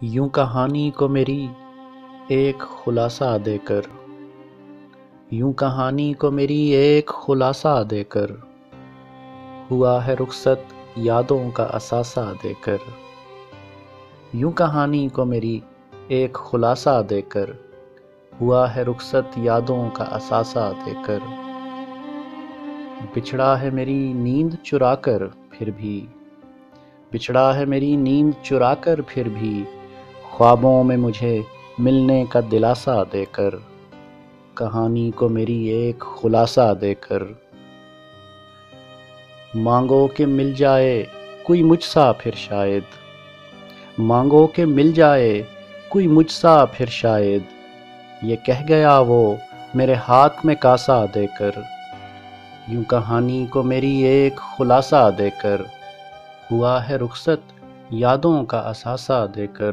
یوں کہانی کو میری ایک خلاصہ دے کر، یوں کہانی کو میری ایک خلاصہ دے کر، ہوا ہے رخصت یادوں کا اثاثہ دے کر۔ یوں کہانی کو میری ایک خلاصہ دے کر، ہوا ہے رخصت یادوں کا اثاثہ دے کر۔ بچھڑا ہے میری نیند چرا کر پھر بھی، بچھڑا ہے میری نیند چرا کر پھر بھی، خوابوں میں مجھے ملنے کا دلاسا دے کر، کہانی کو میری ایک خلاصہ دے کر۔ مانگو کہ مل جائے کوئی مجھ سا پھر شاید، مانگو کہ مل جائے کوئی مجھ سا پھر شاید، یہ کہہ گیا وہ میرے ہاتھ میں کاسا دے کر۔ یوں کہانی کو میری ایک خلاصہ دے کر، ہوا ہے رخصت یادوں کا اثاثہ دے کر۔